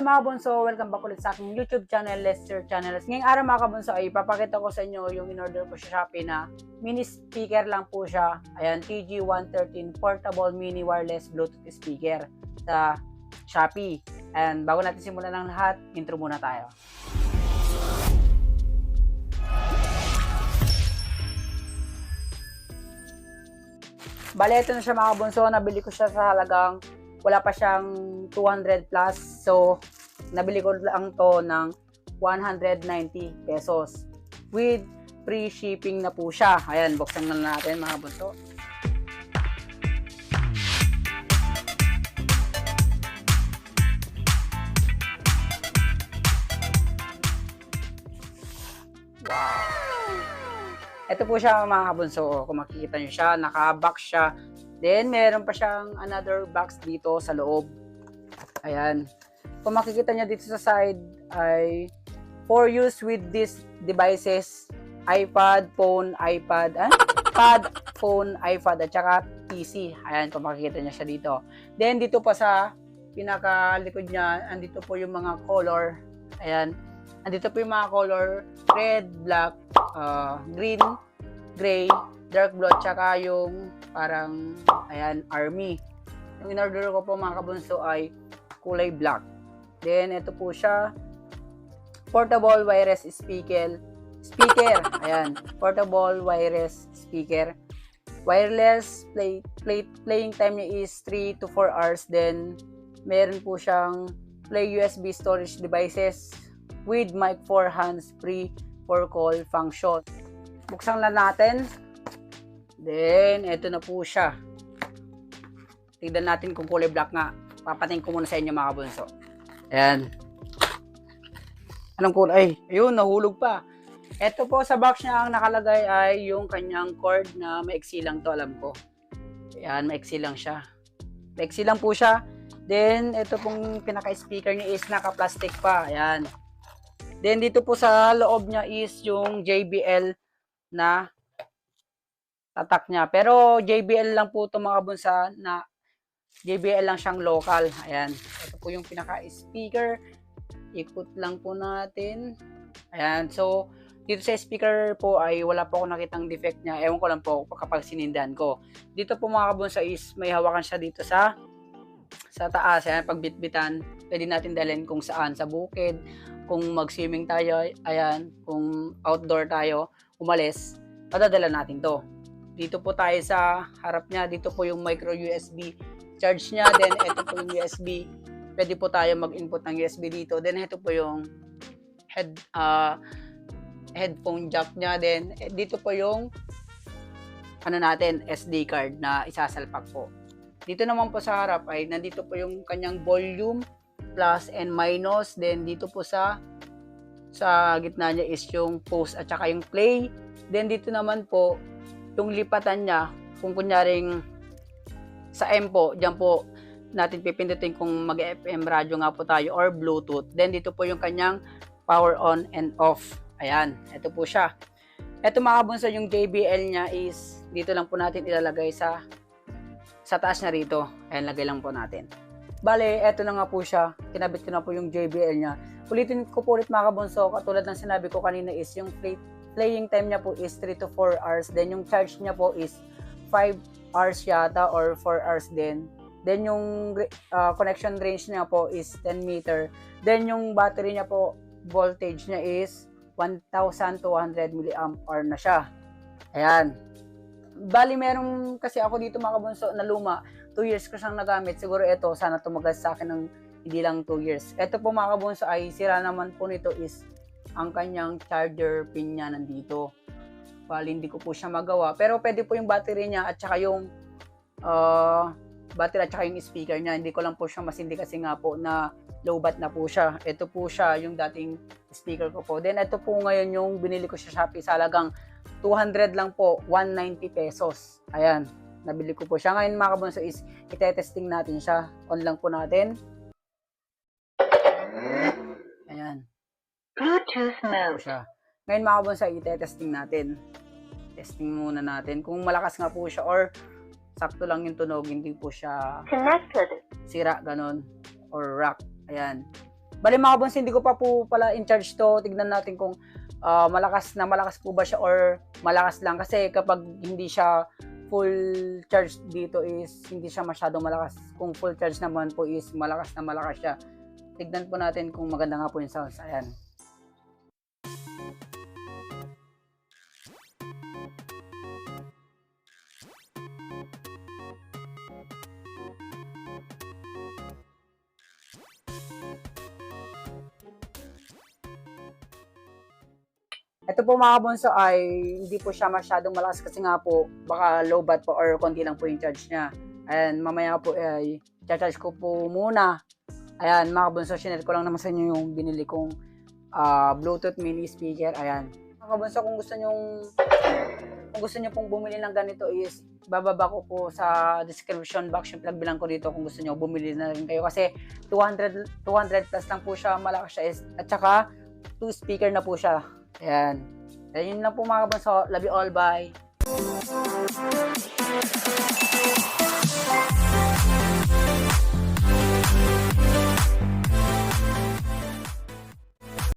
Hello mga kabunso, welcome back ulit sa aking YouTube channel, Lester Channels. Ngayong araw mga kabunso ay ipapakita ko sa inyo yung in-order ko sa Shopee na mini speaker lang po siya. Ayan, TG113 Portable Mini Wireless Bluetooth Speaker sa Shopee. And bago natin simulan ng lahat, intro muna tayo. Bale, ito na siya mga kabunso, nabili ko siya sa halagang wala pa siyang 200 plus. So, nabili ko lang to ng 190 pesos. With free shipping na po siya. Ayan, buksan na natin mga bunso. Wow! Ito po siya mga kabunso. Kung makikita nyo siya, naka-box siya. Then, meron pa siyang another box dito sa loob. Ayan. Kung makikita niya dito sa side ay for use with these devices, iPad, phone, pad, phone, iPad, at saka PC. Ayan, kung makikita niya siya dito. Then, dito pa sa pinakalikod niya, andito po yung mga color. Ayan. Andito po yung mga color, red, black, green, gray, dark blue, at saka yung parang, ayan, army. Yung in-order ko po mga kabunso ay kulay black. Then, ito po siya, portable wireless speaker. Ayan, portable wireless speaker. Wireless playing time niya is 3 to 4 hours. Then, meron po siyang play USB storage devices with mic for hands-free for call function. Buksan lang natin. Then, ito na po siya. Tignan natin kung kulay black nga. Papatingin ko muna sa inyo mga kabunso. Ayan. Anong kulay? Ayun, nahulog pa. Ito po sa box niya ang nakalagay ay yung kanyang cord na maiksi lang to, alam ko. Ayan, maiksi lang siya. Maiksi lang po siya. Then, ito pong pinaka-speaker niya is naka-plastic pa. Ayan. Then, dito po sa loob niya is yung JBL na tatak niya. Pero JBL lang po ito mga bunsa, na JBL lang siyang local. Ayan. Ito po yung pinaka-speaker. Ikot lang po natin. Ayan. So, dito sa speaker po ay wala po ako nakitang defect niya. Ewan ko lang po kapag sinindahan ko. Dito po mga bunsa is may hawakan siya dito sa taas. Ayan. Pag bitbitan, pwede natin dalhin kung saan. Sa bukid. Kung mag-swimming tayo. Ayan. Kung outdoor tayo, umalis, padadala natin to. Dito po tayo sa harap niya. Dito po yung micro USB charge niya. Then, ito po yung USB. Pwede po tayo mag-input ng USB dito. Then, ito po yung headphone jack niya. Then, dito po yung SD card na isasalpak po. Dito naman po sa harap ay nandito po yung kanyang volume, plus and minus. Then, dito po sa gitna niya is yung pause at saka yung play. Then, dito naman po yung lipatan niya, kung kunyaring sa M po, dyan po natin pipindutin kung mag-FM radio nga po tayo or Bluetooth. Then dito po yung kanyang power on and off. Ayan, ito po siya. Ito mga kabunso, yung JBL niya is dito lang po natin ilalagay sa taas niya rito. Ayan, lagay lang po natin. Bale, ito na nga po siya. Kinabit ko na po yung JBL niya. Ulitin ko po ulit mga kabunso, katulad ng sinabi ko kanina is yung playing time niya po is 3 to 4 hours. Then yung charge niya po is 5 hours yata or 4 hours din. Then yung connection range niya po is 10 meter. Then yung battery niya po, voltage niya is 1,200 mAh na siya. Ayan. Bali meron kasi ako dito mga kabunso na luma. 2 years ko siyang nagamit. Siguro ito, sana tumagal sa akin ng hindi lang 2 years. Ito po mga kabunso ay sira naman po nito is ang kanyang charger pin niya nandito. Bali hindi ko po siya magawa. Pero pwede po yung battery niya at saka yung battery at saka yung speaker niya. Hindi ko lang po siya masindi kasi nga po na low bat na po siya. Ito po siya yung dating speaker ko po. Then ito po ngayon yung binili ko sa Shopee sa halagang 200 lang po, 190 pesos. Ayan, nabili ko po siya. Ngayon mga kabunso is itetesting natin siya. On lang po natin. Ayan. Bluetooth mode. Siya. Ngayon mga kabunso, itetesting natin. Testing muna natin kung malakas nga po siya or sakto lang yung tunog, hindi po siya Connected. sira, ganon, or rock. Ayan. Bali mga kabons, hindi ko pa po pala in charge to. Tignan natin kung malakas po ba siya or malakas lang. Kasi kapag hindi siya full charge dito is hindi siya masyadong malakas. Kung full charge naman po is malakas na malakas siya. Tignan po natin kung maganda nga po yung sounds. Ayan. Ito po mga kabonso ay hindi po siya masyadong malakas kasi nga po baka low bat po or konti lang po yung charge niya. Ayan, mamaya po ay charge ko po muna. Ayan mga kabonso, sinare ko lang naman sa inyo yung binili kong Bluetooth mini speaker. Ayan. Mga kabonso, kung gusto niyo pong bumili ng ganito is bababa ko po sa description box yung plug bilang ko dito kung gusto niyo bumili na rin kayo kasi 200 plus lang po siya, malakas siya at saka 2 speaker na po siya. Ayan. Ayan, yun lang po mga kabonso. Love you all. Bye.